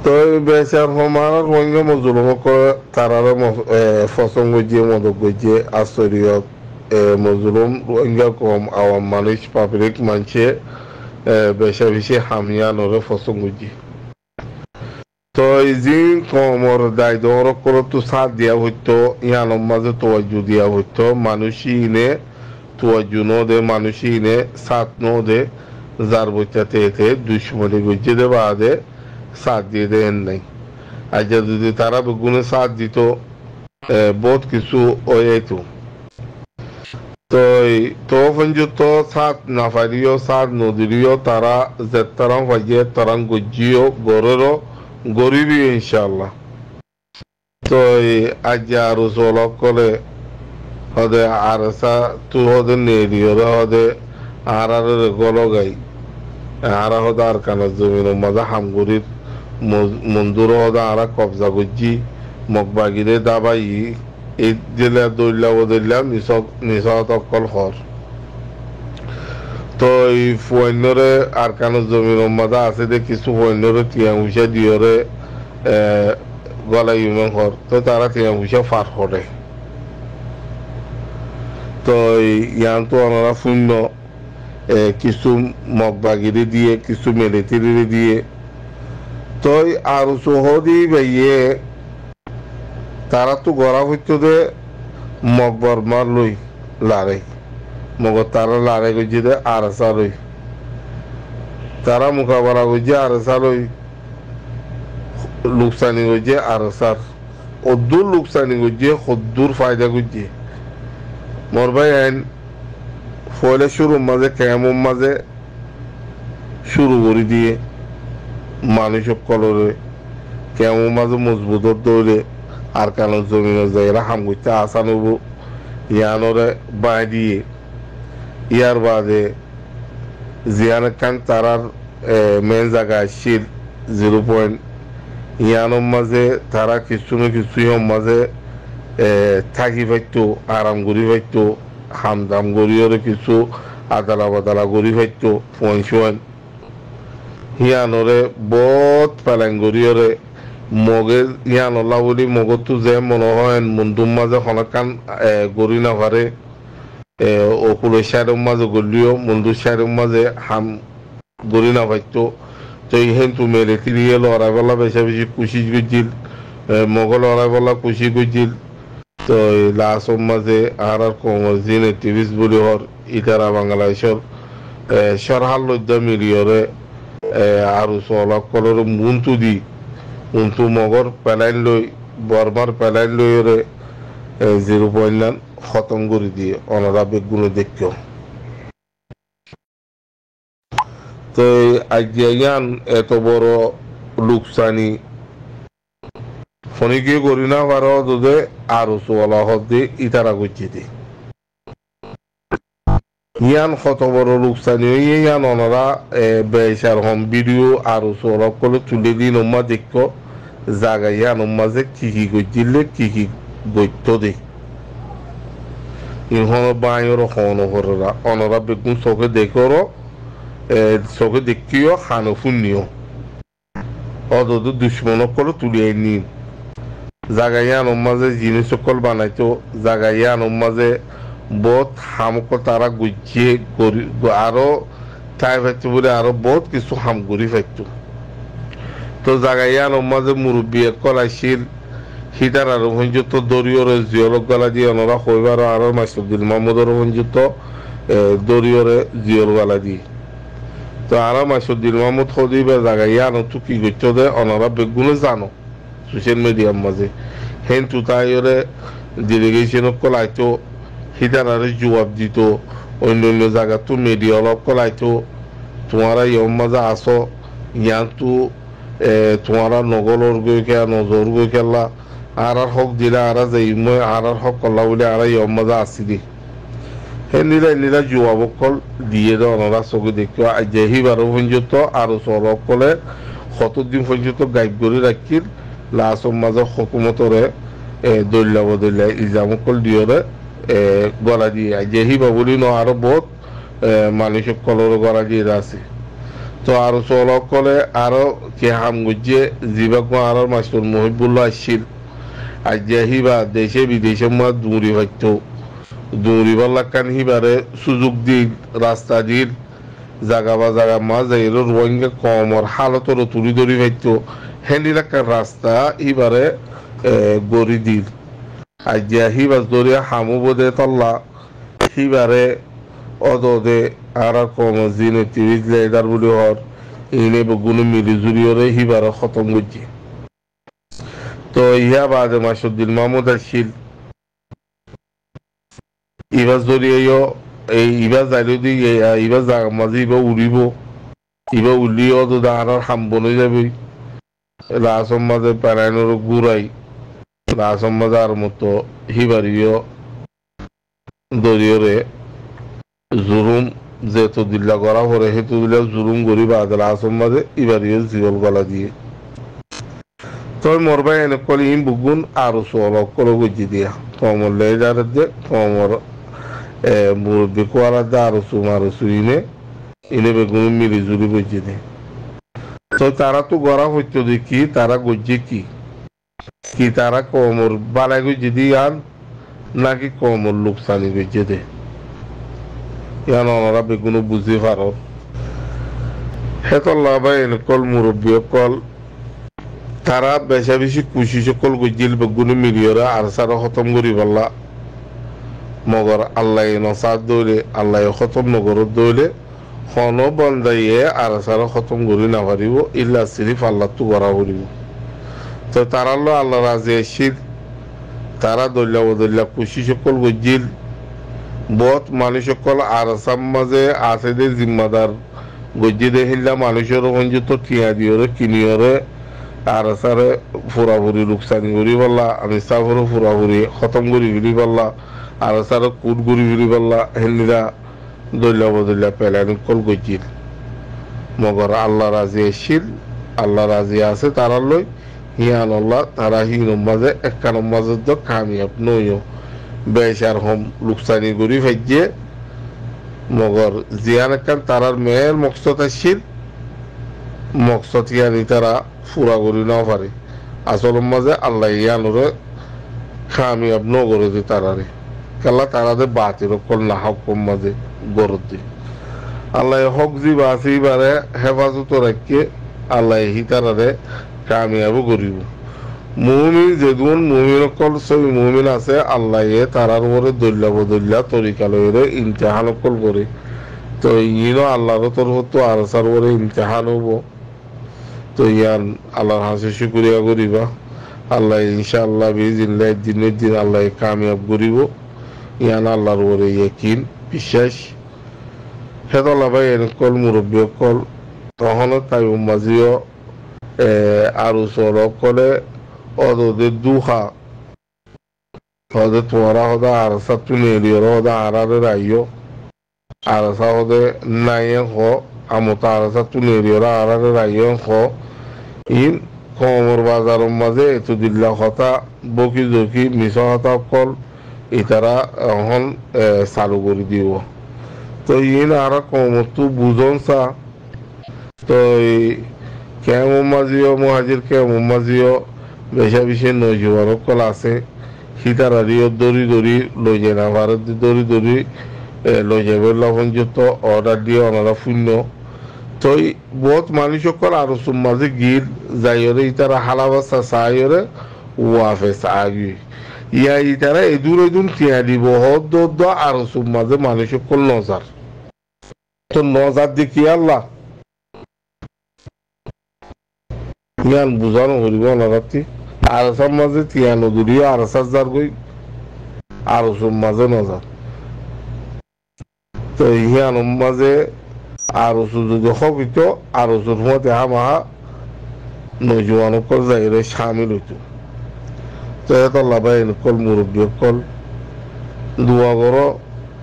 তো বেচার সমানের সঙ্গে মজুলমক তারার ফসঙ্গ যে মদক গিয়ে আশ্চর্য মজুলুম রোহিঙ্গা কম আওয়াম মানুষ পাবলিক মানছে বেশা বেশি হামিয়া নরে ফসঙ্গ তো এই যে কমর দায় দর করে তো সাথ দিয়া হইতো ইয়ানোর মাঝে তোয়াজ্জু দিয়া হইতো মানুষই ইনে তোয়াজ্জু নো দে মানুষই ইনে সাথ নো দে যার বইটাতে এতে দুশ্মনী গুজে দে বাদে সাথ দিয়ে দেন নাই আর যদি তারা বেগুনে সাথ দিত বহুত কিছু হইতো তো তো পর্যন্ত সাথ না পারিও সাথ নদীরিও তারা যে তারা পাইয়ে তারা গুজিও গরেরও গরিবই ইনশাআল্লাহ তো আজ আর সলক করে হদে আর সা তু হদে নেরিও হদে আর গলগাই আর হদে আর কানের জমিন মাঝে হামগুড়ির মন্দুর হদে আর কবজা গুজি মগবাগিরে দাবাই এই জেলা দৈল্লা বদল্লা নিশাত অকল হর তো এই ফৈন্যরে আর কানের জমিন মাঝে আছে যে কিছু ফৈন্যরে টিয়া উষা দিয়রে গলা ইউমেন হর তো তারা টিয়া উষা ফার করে তো ইয়ান তো ওনারা শূন্য কিছু মগবাগিরি দিয়ে কিছু মিলিটারি দিয়ে তো আর সহদি ভাইয়ে তারা তো গড়া হইতো যে মগবর মার লই লারে মগর তারা লারে গেছে দে আর লই তারা মোকাবেলা করছে আর লই লোকসানি করছে আর অদ্দুর লোকসানি করছে সদ্দুর ফায়দা করছে মোর ভাই আইন ফয়লে শুরুর মাঝে কেমন মাঝে শুরু করে দিয়ে মানুষ কলরে কেমন মাঝে মজবুত দৌড়ে আর কানো জমিনের জায়গা হাম করতে আসানব ইয়ানরে বাঁ দিয়ে ইয়ার বাদে জিয়ান খান তারার মেন জায়গা আসছিল 0 পয়েন্ট ইয়ানোর মাঝে তারা কিছু না কিছু মাঝে থাকি পাইতো আরাম করি পাইতো হামদাম গড়িয়রে কিছু আদালা বাদালা গড়ি পাইতো পয়েন্ট হিয়ানরে বহুত পেলেন গড়িয়রে মগে ইয়ানলা বলি মগতো যে মনে হয় মন্দুর মাঝে খনকান গড়ি না পারে অকুলের সাইডের মাঝে গড়লিও মন্দুর সাইডের মাঝে হাম গড়ি না পাইতো তো ইহেন তু মেরে তিরিয়ে লড়াই বেলা বেশি বেশি কুশি গুজিল মগল লড়াই বেলা কুশি গুজিল তো লাস্টর মাঝে আর কমর জিন টিভিস বলি হর ইটারা বাংলাদেশের সরহার লজ্জা মিলিয়রে আর সলক কলর মুন্তু দি মুন্তু মগর পেলাইন লই বর্মার পেলাইন লইরে 0 পয়েন্ট খতম করে দিয়ে অনারা বেগুলো দেখো তো আজ্ঞান এত বড় লোকসানি ফনিকে করি না পারো তোদের আর সোলা হতে ইতারা করছে ইয়ান কত বড় লোকসানি ইয়ান ওনারা বেসার হম ভিডিও আর সোলা করে তুলে দিন উম্মা দেখো জায়গা ইয়ান উম্মা যে কি করছিলে কি গত্য দে ইহন বায়ুর হন হররা ওনারা বেগুন চোখে দেখো চোখে দেখিও খানো ফুনিও অত দুশ্মন করে তুলিয়ে নিন জাগাইয়ান মাঝে জিনিস সকল বানাইতো জাগাইয়ান মাঝে বহুত হামক তারা গুজিয়ে আরো ঠাই পাইতো বলে আরো বহুত কিছু হাম ঘুরি পাইতো তো জাগাইয়ান মাঝে মুরব্বী কলাইছিল হিটার আর পর্যন্ত দরিয়রে জিয়লক গলা দিয়ে ওনারা কইবার আর মাসুদ্দিন মোহাম্মদর পর্যন্ত দরিয়রে জিয়ল গলা দিয়ে তো আর মাসুদ্দিন মোহাম্মদ খদিবা জাগাইয়ান তো কি করতো দে ওনারা বেগুনে জানো সোশ্যাল মিডিয়ার মাঝে হেন তুতাইরে ডেলিগেশন কলাইতো হিতারারে জবাব দিত অন্য অন্য জায়গা তো মিডিয়া অলপ কলাইতো তোমারা ইয়ম মাঝে আসো ইয়ান তো তোমারা নগলর গই খেয়া নজর গই খেলা আর হক দিলা আর যাই মই আর হক কলা বলে আর ইয়ম মাঝে আসিলি হে নীলা জবাব কল দিয়ে দে ওনারা চোখে দেখো যেহি বারো পর্যন্ত আর সরব কলে কতদিন পর্যন্ত গাইব করে রাখিল লাস্টর মাঝে হকুমতরে দৈল্লা বদল্লা ইলজামকল দিয়রে গলা দিয়ে যেহি বাবুলি ন আরো বহুত মানুষ কলর গলা দিয়ে আছে তো আরো চলক কলে আরো কে হাম গুজে জিবাগ আরো মাস্টার মহিবুল্লাহ আসছিল আজ্ঞা হিবা দেশে বিদেশে মা দূরি হইতো দূরি বল্লাকান হিবারে সুযোগ দি রাস্তা দিল জাগা বা জাগা মা যাইল রোহিঙ্গা কমর হালতর তুলি ধরি হইতো হেলিলাকার রাস্তা হিবারে গড়ি দিল আজ্ঞা হিবাস দরিয়া হামু বোধে তল্লা হিবারে অদদে আর কম জিনে তিরিশ লেদার বলি হর ইনে বগুনো মিলি জুড়িয়রে হিবারে খতম করছি তো ইহা বাদে মাসুদ্দিন মাহমুদ আসছিল ইবাস ধরিয়েও এই ইবাস যাইলে দি ইবাস জাগা মাঝে ইবা উড়িব ইবা উড়লিও তো দাঁড়ার হাম বনে যাবে রাসম মাঝে প্যারাইনের গুড়াই রাসম মাঝে আর মতো হিবারিও দরিয়রে জুরুম যেহেতু দিল্লা করা পরে হেতু দিল্লা জুরুম গরি বাদ রাসম মাঝে ইবারিও জিগল গলা দিয়ে তোর মরবাই এনে কলি ইম বুগুন আরো সোলক করে গুজি দিয়া কমর লেজার দে কমর মুরব্বী কোয়ারা দে আরো সুমারো সুইনে ইনে বেগুন মিলি জুলি গুজি দে তো তারা তো গড়া হইতো দেখি তারা গুজি কি কি তারা কমর বালাই গুজি দি আন নাকি কমর লোকসানি গুজি দে ইয়ান ওনারা বেগুন বুঝি পারো হেতল্লা ভাই এনে কল মুরব্বী কল তারা বেশা বেশি খুশি সকল গজিল বেগুনি মিলিয়রা আর সারা খতম করি পারলা মগর আল্লাহ নসাদ দৌলে আল্লাহ খতম নগর দৌলে হন বন্দাইয়ে আর সারা খতম করি না পারিব ইল্লা সিরিফ আল্লাহ তু করা করিব তো তারাল্লো আল্লাহ রাজি এসির তারা দল্লা বদল্লা খুশি সকল গজিল বহুত মানুষ সকল আর সাম মাঝে আছে দে জিম্মাদার গজি দে হিল্লা মানুষের অঞ্জিত টিয়া দিওরে কিনিয়রে আর সারে ফুরাফুরি লোকসানি করি পারলা আমি সাফরও ফুরাফুরি খতম করি ফিরি পারলা আর সারে কুট করি ফিরি পারলা হেলিরা দল্লা বদল্লা পেলানি কল গজিল মগর আল্লাহ রাজি এসিল আল্লাহ রাজি আছে তারা লই হিয়ান আল্লাহ তারা হিন মাঝে একখান মাঝে তো কামিয়াব নইও বেশার হম লোকসানি করি ফেজিয়ে মগর জিয়ান একখান তারার মেয়ের মকসদ আসছিল মকসদ ইয়ানি তারা ফুরা করি না পারে আসল মাঝে আল্লাহ ইয়ানুরে কামিয়াব ন করে দি তারারে কাল্লা তারাদে বাতির কল না হকম মাঝে গরদ দি আল্লাহ হক জি বাসি বারে হেফাজত রাখিয়ে আল্লাহ হি তারারে কামিয়াব করিব মুমিন যেগুন মুমিন কল সব মুমিন আছে আল্লাহ তারার উপরে দল্লা বদল্লা তরিকা লইরে ইমতিহান কল করে তো ইনো আল্লাহর তরফ তো আর সার উপরে ইমতিহান হবো তো ইয়ান আল্লাহর হাসে শুকরিয়া করিবা আল্লাহ ইনশাআল্লাহ বিজিল্লাহ দিনের দিন আল্লাহ কামিয়াব করিব ইয়ান আল্লাহর উপরে ইয়াকিন বিশ্বাস হেতলা ভাই এর কল মুরব্বী কল তখন তাই মাঝিও আরো সরক কলে অদদের দুহা হদে তোরা হদা আর সাতু নেরিয়র হদা আরারে রাইও আর সা হদে নাইয়ে হ আমতা আর সাতু নেরিয়র আরারে রাইও হ ইন কমর বাজারের মাঝে এত দিল্লা হতা বকি জকি মিশ হতা কল ইতারা এখন চালু করে দিব তো ইন আর কমর তো বুঝন চা তো কেমন মাঝিও মহাজির কেমন মাঝিও বেশা বেশি নজওয়ান কল আছে সীতারারিও দড়ি দড়ি লই যায় না ভারত দড়ি দড়ি লই যাবে লবণযুক্ত অর্ডার দিয়ে ওনারা শূন্য তো বহুত মানুষ সকল আরো মাঝে গির যাইরে ইতারা হালাবাসা চাইরে ওয়াফে চাগি ইয়া ইতারা এদুর এদুন টিয়া দিব হদ আরো মাঝে মানুষ সকল নজার তো নজার দেখি আল্লাহ ইয়ান বুঝানো করিব ওনারাতি আর সব মাঝে তিয়ানো দূরিও আর সাজার গই আরো সব মাঝে নজার তো ইয়ান মাঝে আরো যদি হবিত আরো মতে হামাহা নজওয়ান কল যাইরে শামিল হইতো তো এত লাভাই কল মুরব্বী কল দোয়া করো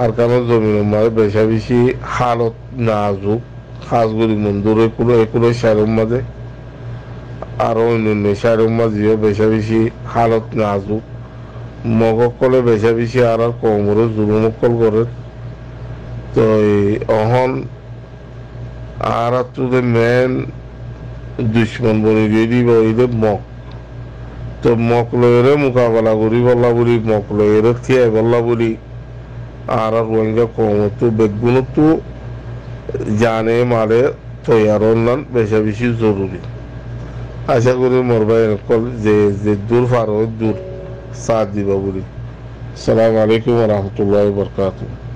আর কেন জমিন মাঝে বেশা বেশি হালত নাজুক খাসগুড়ি মন্দুর একুলো সারের মাঝে আরো অন্যান্য সারের মাঝেও বেশা বেশি হালত নাজুক মগ কলে বেশা বেশি আর কমরে জুলুম কল করে তো অহন আর তুই মেন দুশ্মন বনি যদি বইলে মক তো মক লয়েরে মোকাবেলা করি বল্লা বলি মক লয়েরে থিয়াই বল্লা বলি আর রোহিঙ্গা কমতো বেগুনতো জানে মালে তৈয়ার অন্যান বেশি বেশি জরুরি আশা করি মোর ভাই যে যে দূর পারো দূর সাথ দিবা বলি। আসসালামু আলাইকুম ওয়া রাহমাতুল্লাহি ওয়া বারাকাতুহু।